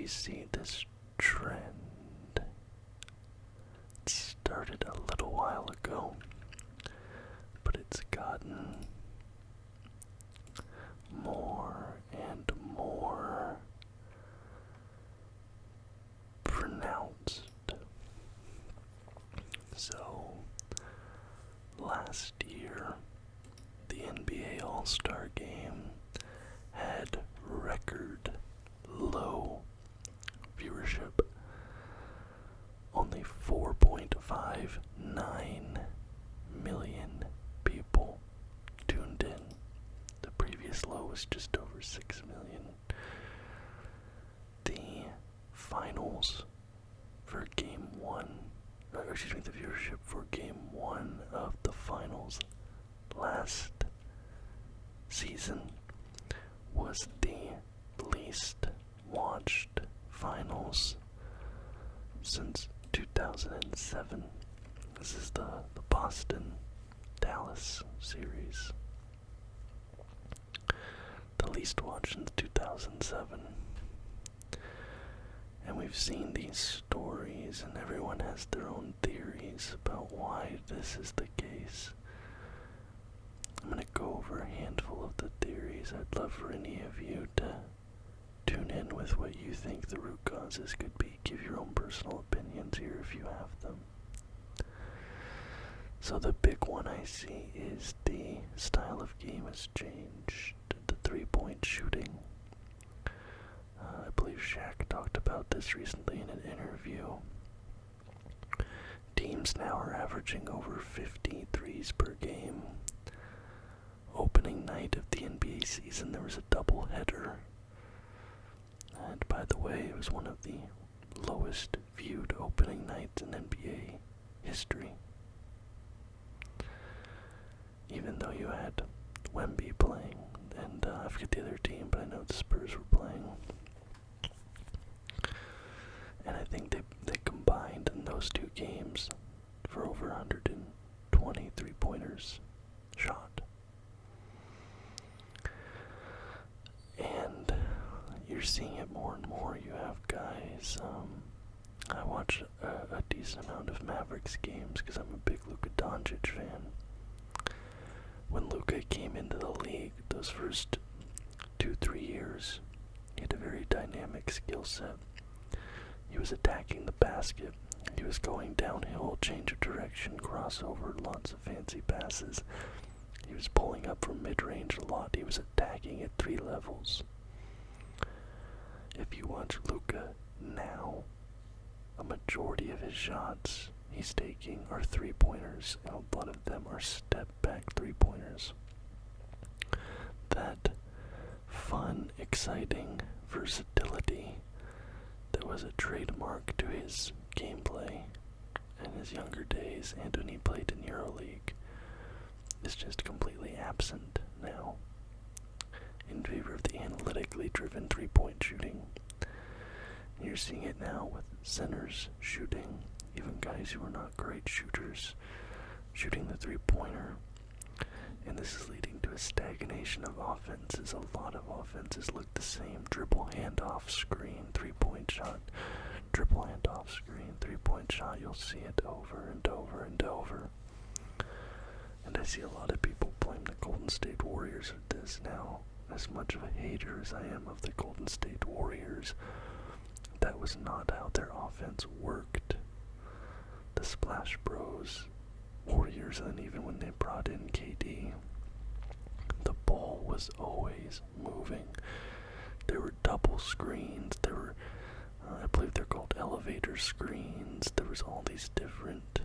we see this trend. It started a little while ago, but it's gotten more and more pronounced. So, last year, the NBA All-Star Game had record low viewership. Only 4.59 million people tuned in. The previous low was just over 6 million. The finals for Game 1, the viewership for Game 1 of the finals last season was the least watched finals since 2007. This is the Boston-Dallas series. The least watched since 2007. And we've seen these stories, and everyone has their own theories about why this is the case. I'm going to go over a handful of the theories. I'd love for any of you to tune in with what you think the root causes could be. Give your own personal opinions here if you have them. So the big one I see is the style of game has changed. The three-point shooting. I believe Shaq talked about this recently in an interview. Teams now are averaging over 50 threes per game. Opening night of the NBA season, there was a doubleheader. And by the way, it was one of the lowest viewed opening nights in NBA history. Even though you had Wemby playing, and I forget the other team, but I know the Spurs were playing. And I think they combined in those two games for over 120 three-pointers shot. And you're seeing it more and more. You have guys, I watch a decent amount of Mavericks games because I'm a big Luka Doncic fan. When Luka came into the league, those first 2-3 years, he had a very dynamic skill set. He was attacking the basket. He was going downhill, change of direction, crossover, lots of fancy passes. He was pulling up from mid-range a lot. He was attacking at 3 levels. If you watch Luka now, a majority of his shots he's taking are three-pointers, and a lot of them are step-back three-pointers. That fun, exciting versatility that was a trademark to his gameplay in his younger days and when he played in EuroLeague is just completely absent now in favor of the analytically driven three-point shooting. You're seeing it now with centers shooting, even guys who are not great shooters, shooting the three-pointer. And this is leading to a stagnation of offenses. A lot of offenses look the same. Dribble, handoff, screen, three-point shot. Dribble, handoff, screen, three-point shot. You'll see it over and over and over. And I see a lot of people blame the Golden State Warriors for this now. As much of a hater as I am of the Golden State Warriors, that was not how their offense worked. The Splash Bros Warriors, and even when they brought in KD, the ball was always moving. There were double screens, there were, I believe they're called elevator screens, there was all these different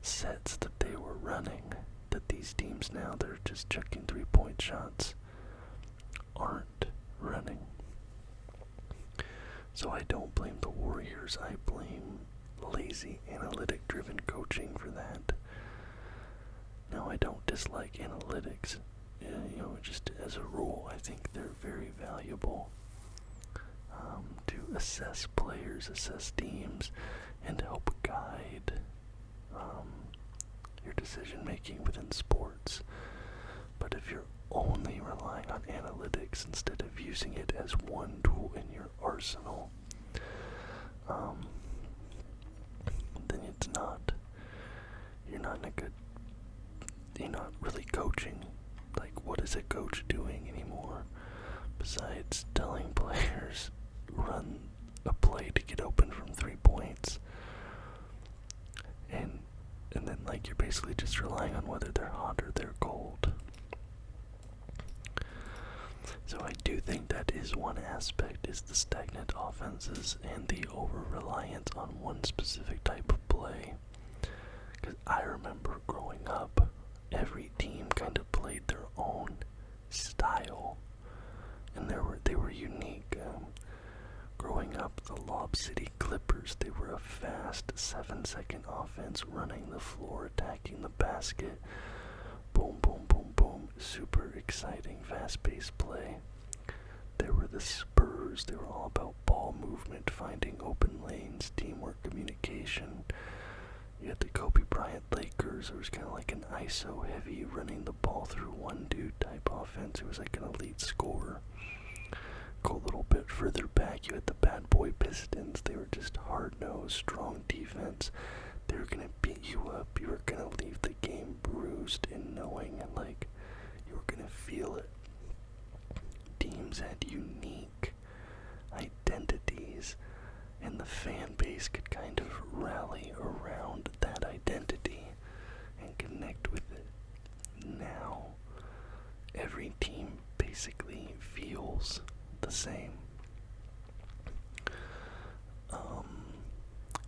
sets that they were running, that these teams now that are just chucking three-point shots aren't running. So I don't blame the Warriors, I blame lazy, analytic-driven coaching for that. Now, I don't dislike analytics. Just as a rule, I think they're very valuable to assess players, assess teams, and help guide your decision-making within sports. But if you're only relying on analytics instead of using it as one tool in your arsenal, then it's not, you're not in a good, you're not really coaching. Like, what is a coach doing anymore besides telling players run a play to get open from 3 points? And then, like, you're basically just relying on whether they're hot or they're cold. So I do think that is one aspect, is the stagnant offenses and the over-reliance on one specific type of play. Because I remember growing up, every team kind of played their own style, and they were unique. Growing up, the Lob City Clippers, they were a fast 7-second offense, running the floor, attacking the basket, boom, boom, boom, boom, super exciting, fast-paced play. There were the Spurs, they were all about ball movement, finding open lanes, teamwork, communication. You had the Kobe Bryant Lakers, it was kind of like an ISO heavy, running the ball through one dude type offense. It was like an elite scorer. Go a little bit further back, you had the Bad Boy Pistons. They were just hard-nosed, strong defense. They were gonna beat you up. You were gonna leave the game bruised and knowing, and like, you were gonna feel it. Teams had unique identities, and the fan base could kind of rally around that identity and connect with it. Now, every team basically feels the same.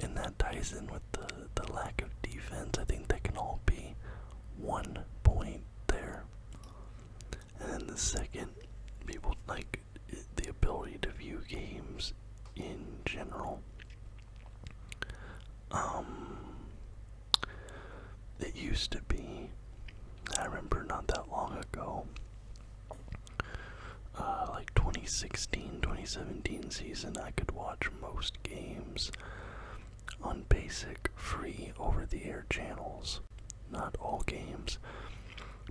And that ties in with the lack of defense. I think that can all be one point there. And then the second, people like the ability to view games in general. It used to be, I remember not that long ago, like 2016, 2017 season, I could watch most games on basic, free, over-the-air channels. Not all games,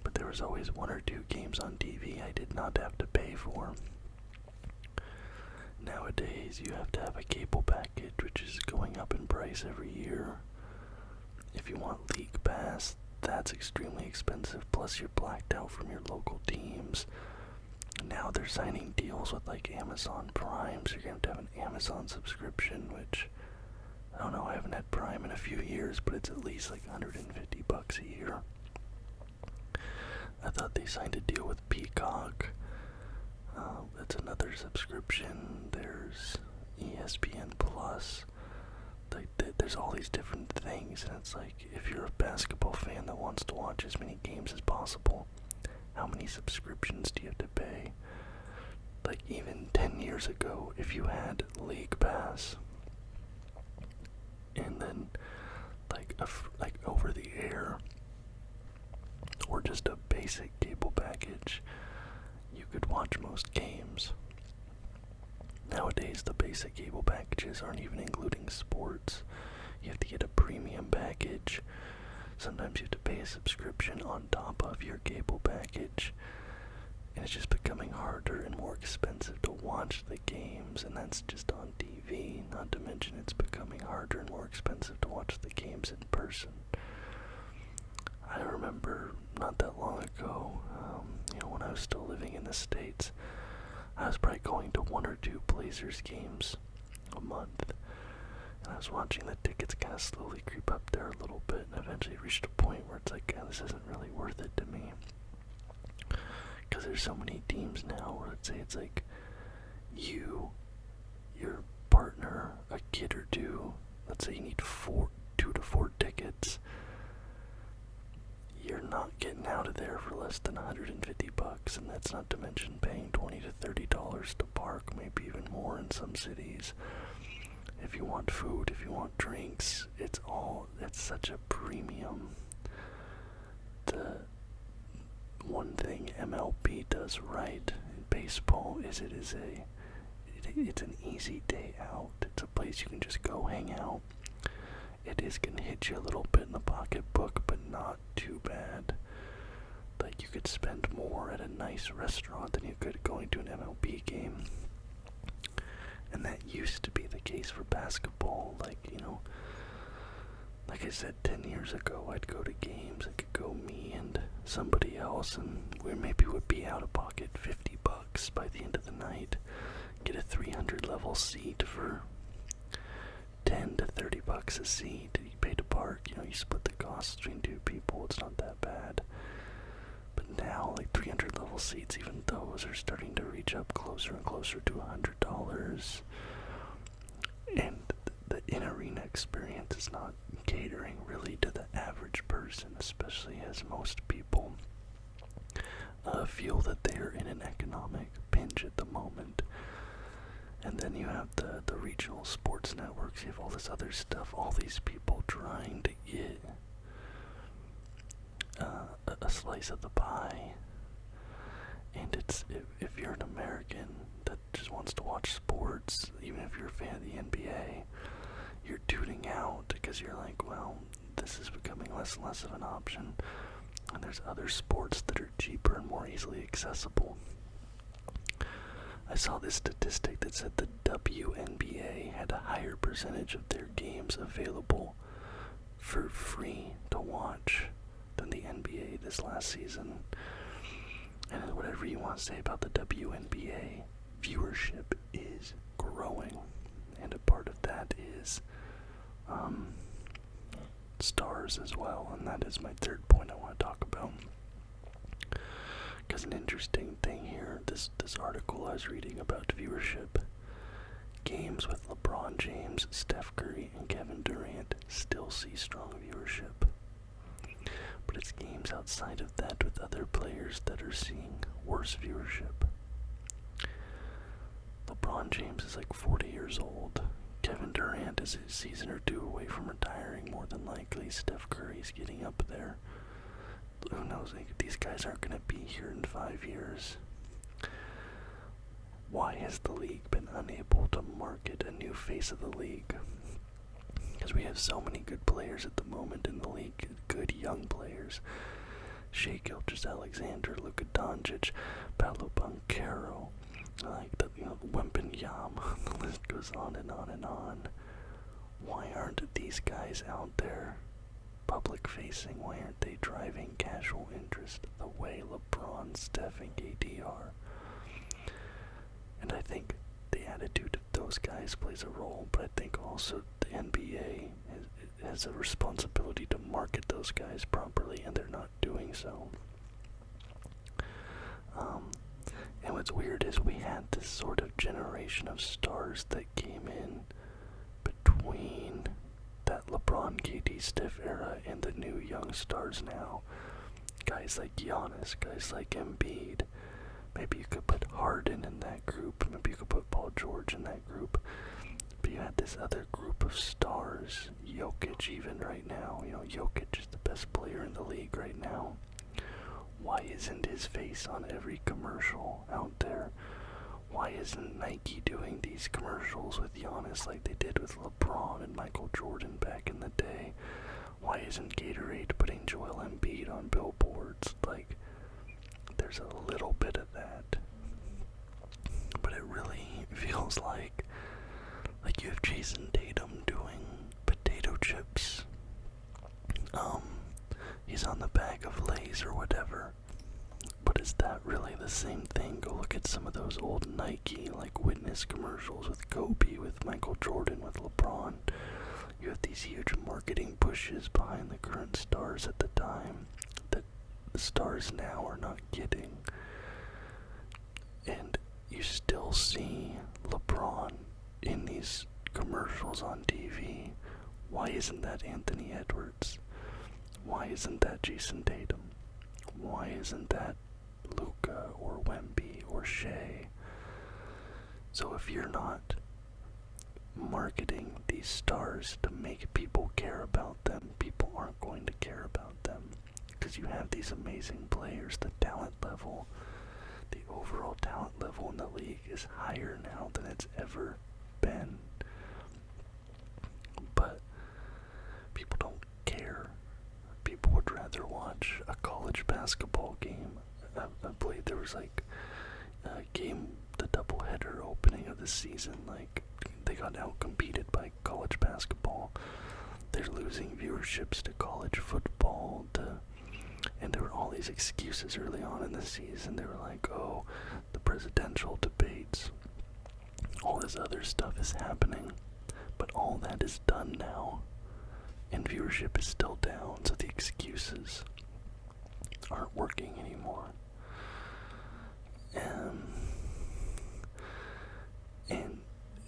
but there was always 1 or 2 games on TV I did not have to pay for. Nowadays, you have to have a cable package, which is going up in price every year. If you want League Pass, that's extremely expensive, plus you're blacked out from your local teams. Now they're signing deals with like Amazon Prime, so you're going to have an Amazon subscription, which, I don't know, I haven't had Prime in a few years, but it's at least like $150 a year. I thought they signed a deal with Peacock. That's another subscription. There's ESPN Plus. There's all these different things, and it's like, if you're a basketball fan that wants to watch as many games as possible, how many subscriptions do you have to pay? Like, even 10 years ago, if you had League Pass, and then like over the air, or just a basic cable package, you could watch most games. Nowadays, the basic cable packages aren't even including sports. You have to get a premium package. Sometimes you have to pay a subscription on top of your cable package. And it's just becoming harder and more expensive to watch the games, and that's just on TV. Not to mention it's becoming harder and more expensive to watch the games in person. I remember not that long ago, when I was still living in the States, I was probably going to 1 or 2 Blazers games a month. And I was watching the tickets kind of slowly creep up there a little bit, and eventually reached a point where it's like, this isn't really worth it to me. Because there's so many teams now where, let's say it's like you, your partner, a kid or 2, let's say you need 2 to 4 tickets. You're not getting out of there for less than $150, and that's not to mention paying $20 to $30 to park, maybe even more in some cities. If you want food, if you want drinks, it's such a premium. The one thing MLB does right in baseball is it's an easy day out. It's a place you can just go hang out. It is going to hit you a little bit in the pocketbook, but not too bad. Like, you could spend more at a nice restaurant than you could going to an MLB game. basketball. Like, like I said, 10 years ago, I'd go to games. It could go me and somebody else, and we maybe would be out of pocket $50 by the end of the night. Get a 300 level seat for 10 to $30 a seat. You pay to park. You split the cost between two people. It's not that bad. But now, like 300 level seats, even those are starting to reach up closer and closer to $100. And the in-arena experience is not catering really to the average person, especially as most people feel that they're in an economic pinch at the moment. And then you have the regional sports networks, you have all this other stuff, all these people trying to get a slice of the pie. And it's, if you're an American that just wants to watch sports, even if you're a fan of the NBA, you're tuning out because you're like, well, this is becoming less and less of an option, and there's other sports that are cheaper and more easily accessible. I saw this statistic that said the WNBA had a higher percentage of their games available for free to watch than the NBA this last season. And whatever you want to say about the WNBA, viewership is growing, and a part of that is stars as well, and that is my third point I want to talk about. Because an interesting thing here, this article I was reading about viewership, games with LeBron James, Steph Curry, and Kevin Durant still see strong viewership. But it's games outside of that with other players that are seeing worse viewership. LeBron James is like 40 years old. Kevin Durant is a season or two away from retiring, more than likely. Steph Curry's getting up there. Who knows, like, these guys aren't going to be here in 5 years. Why has the league been unable to market a new face of the league? Because we have so many good players at the moment in the league, good young players. Shai Gilgeous-Alexander, Luka Doncic, Paolo Banchero, like the Wembanyama, the list goes on and on and on. Why aren't these guys out there public facing? Why aren't they driving casual interest the way LeBron, Steph, and KD are? And I think the attitude of those guys plays a role, but I think also the NBA has a responsibility to market those guys properly, and they're not doing so. And what's weird is we had this sort of generation of stars that came in between that LeBron, KD, Steph era and the new young stars now. Guys like Giannis, guys like Embiid. Maybe you could put Harden in that group. Maybe you could put Paul George in that group. But you had this other group of stars. Jokic even right now. Jokic is the best player in the league right now. Why isn't his face on every commercial out there? Why isn't Nike doing these commercials with Giannis like they did with LeBron and Michael Jordan back in the day? Why isn't Gatorade putting Joel Embiid on billboards? Like, there's a little bit of that. But it really feels like you have Jason Tatum doing potato chips. He's on the bag of Lay's or whatever. But is that really the same thing? Go look at some of those old Nike, like Witness commercials with Kobe, with Michael Jordan, with LeBron. You have these huge marketing pushes behind the current stars at the time that the stars now are not getting. And you still see LeBron in these commercials on TV. Why isn't that Anthony Edwards? Why isn't that Jason Tatum? Why isn't that Luka or Wemby or Shai? So if you're not marketing these stars to make people care about them, people aren't going to care about them. Because you have these amazing players, the talent level, the overall talent level in the league is higher now than it's ever been. But people don't care. People would rather watch a college basketball game. I believe there was like a game, the doubleheader opening of the season, like they got outcompeted by college basketball. They're losing viewerships to college football, and there were all these excuses early on in the season. They were like, oh, the presidential debates, all this other stuff is happening, but all that is done now, and viewership is still down, so the excuses aren't working anymore.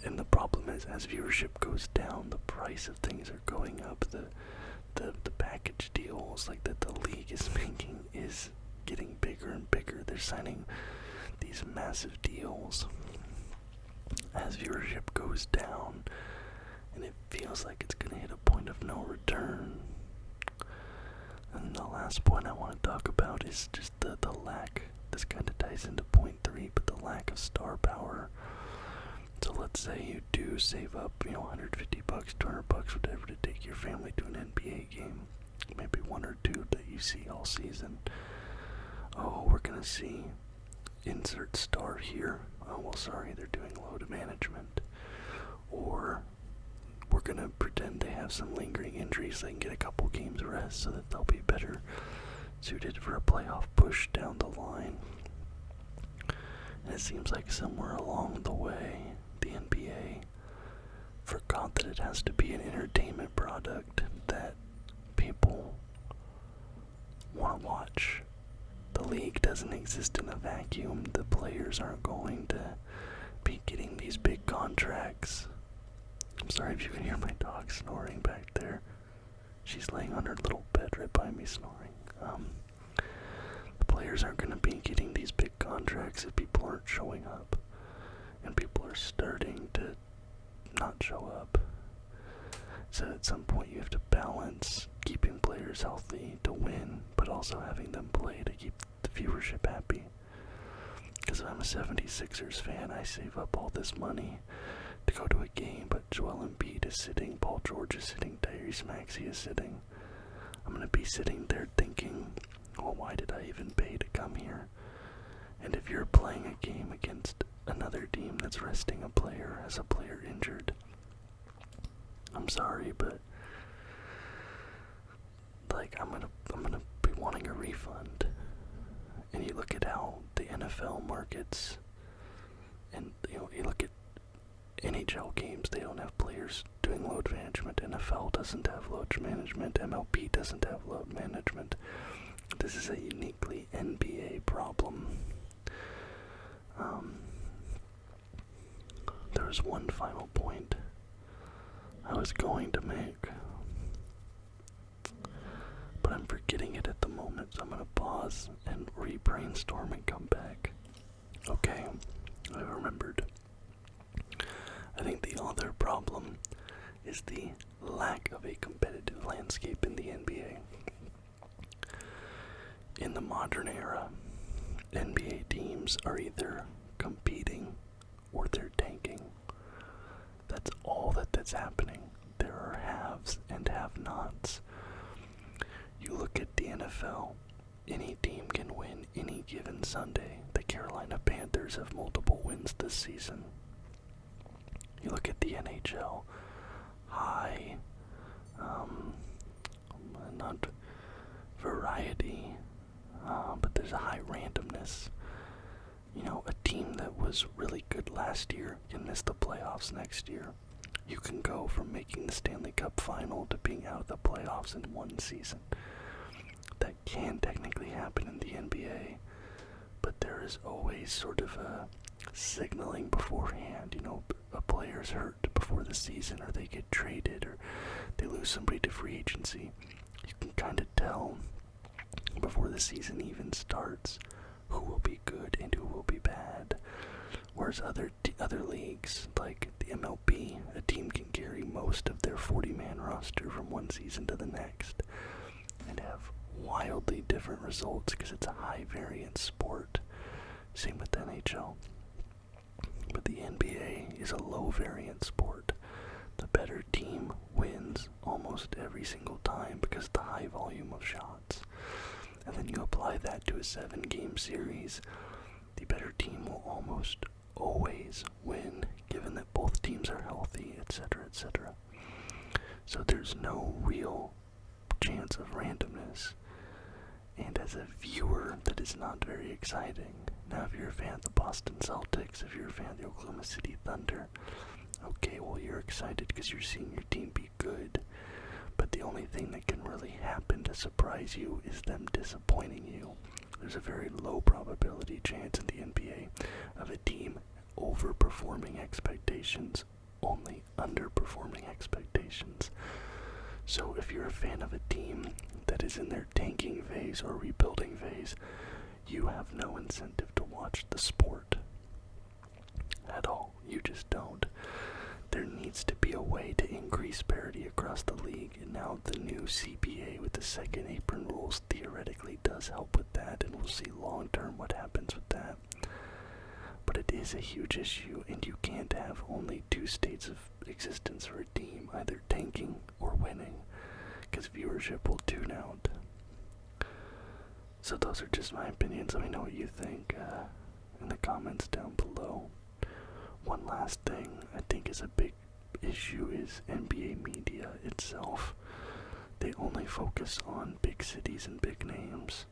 And the problem is, as viewership goes down, the price of things are going up. The package deals like that the league is making is getting bigger and bigger. They're signing these massive deals as viewership goes down, and it feels like it's gonna hit a point of no return. And the last point I want to talk about is just the lack. This kind of ties into point 3, but the lack of star power. So let's say you do save up, $150, $200, whatever, to take your family to an NBA game. Maybe one or two that you see all season. Oh, we're gonna see insert star here. Oh, well, sorry, they're doing load management. Or we're gonna pretend they have some lingering injuries so they can get a couple games rest so that they'll be better suited for a playoff push down the line. And it seems like somewhere along the way, the NBA forgot that it has to be an entertainment product that people want to watch. The league doesn't exist in a vacuum. The players aren't going to be getting these big contracts. I'm sorry if you can hear my dog snoring back there. She's laying on her little bed right by me snoring. The players aren't going to be getting these big contracts if people aren't showing up. And people are starting to not show up. So at some point you have to balance keeping players healthy to win, but also having them play to keep the viewership happy. Because if I'm a 76ers fan, I save up all this money to go to a game, but Joel Embiid is sitting, Paul George is sitting, Tyrese Maxey is sitting. I'm going to be sitting there thinking, well, why did I even pay to come here? And if you're playing a game against another team that's resting a player, has a player injured, I'm sorry, but I'm gonna be wanting a refund. And you look at how the NFL markets, and you look at NHL games, they don't have players doing load management. NFL doesn't have load management. MLB doesn't have load management. This is a uniquely NBA problem. There was one final point I was going to make, but I'm forgetting it at the moment, so I'm going to pause and re-brainstorm and come back. Okay, I remembered. I think the other problem is the lack of a competitive landscape in the NBA. In the modern era, NBA teams are either competing or they're tanking. That's all that's happening. There are haves and have-nots. You look at the NFL, any team can win any given Sunday. The Carolina Panthers have multiple wins this season. You look at the NHL, high, not variety, but there's a high randomness. A team that was really good last year can miss the playoffs next year. You can go from making the Stanley Cup final to being out of the playoffs in one season. That can technically happen in the NBA, but there is always sort of a signaling beforehand. A player's hurt before the season, or they get traded, or they lose somebody to free agency. You can kind of tell before the season even starts who will be good and who will be bad. Whereas other leagues, like the MLB, a team can carry most of their 40-man roster from one season to the next and have wildly different results because it's a high-variance sport. Same with the NHL. But the NBA is a low-variance sport. The better team wins almost every single time because of the high volume of shots. And then you apply that to a 7-game series, the better team will almost always win, given that both teams are healthy. there's no real chance of randomness. And as a viewer, that is not very exciting. Now, if you're a fan of the Boston Celtics, if you're a fan of the Oklahoma City Thunder, okay, well, you're excited because you're seeing your team be good. But the only thing that can really happen to surprise you is them disappointing you. There's a very low probability chance in the NBA of a team overperforming expectations, only underperforming expectations. So if you're a fan of a team that is in their tanking phase or rebuilding phase, you have no incentive to watch the sport at all. You just don't. There needs to be a way to increase parity across the league, and now the new CBA with the second apron rules theoretically does help with that, and we'll see long term what happens with that. But it is a huge issue, and you can't have only two states of existence for a team, either tanking or winning, because viewership will tune out. So those are just my opinions. Let me know what you think in the comments down below. One last thing I think is a big issue is NBA media itself. They only focus on big cities and big names.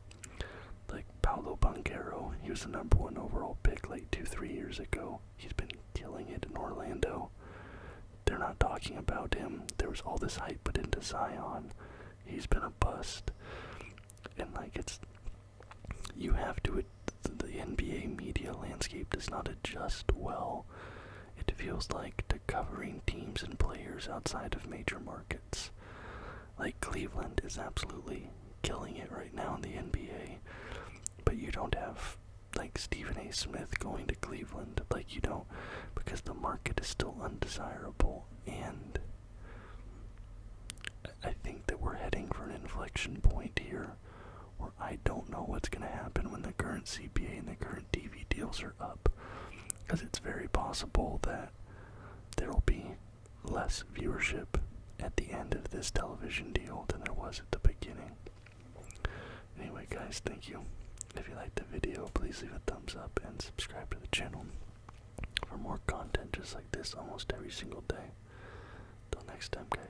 Like Paolo Banchero, he was the #1 overall pick like 2-3 years ago. He's been killing it in Orlando. They're not talking about him. There was all this hype put into Zion. He's been a bust. And like you have to, the NBA media landscape does not adjust well, it feels like, to covering teams and players outside of major markets. Like Cleveland is absolutely killing it right now in the NBA, but you don't have like Stephen A. Smith going to Cleveland, like you don't, because the market is still undesirable. And I think that we're heading for an inflection point here where I don't know what's going to happen when the current CBA and the current TV deals are up, because it's very possible that there will be less viewership at the end of this television deal than there was at the beginning. Anyway guys, thank you. If you liked the video, please leave a thumbs up and subscribe to the channel for more content just like this almost every single day. Till next time guys.